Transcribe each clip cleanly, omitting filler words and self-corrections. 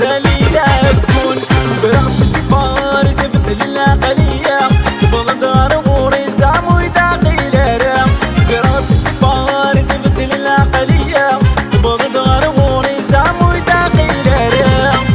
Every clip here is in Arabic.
سالي لا تكون برغت الكبار تبدل العقلية تبغى دار غوري زعمو يداقي لارا برغت الكبار تبدل العقلية تبغى دار غوري زعمو يداقي لارا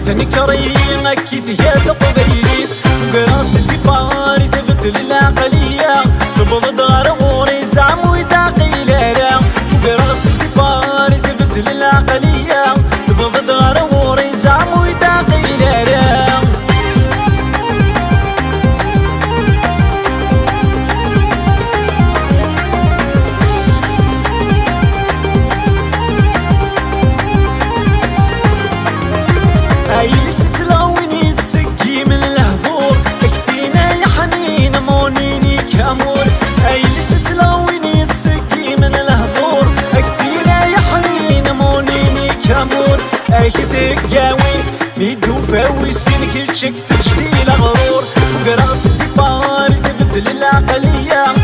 نكرين أكيد يا قبيلي قرات اللي باري تبدل العقلية تبغى دار غوري زعمو يداقي لارا قرات اللي باري تبدل العقلية تبغى دار غوري زعمو يداقي لارا لست تلاويني تسقي من الهبور اكفينا يا حنين مونيني كامور لست تلاويني تسقي من الهبور اكفينا يا حنين مونيني كامور تقاوي ميدو فاوسين كل شك تجدي الغرور وقرات اللي باري تبدل العقلية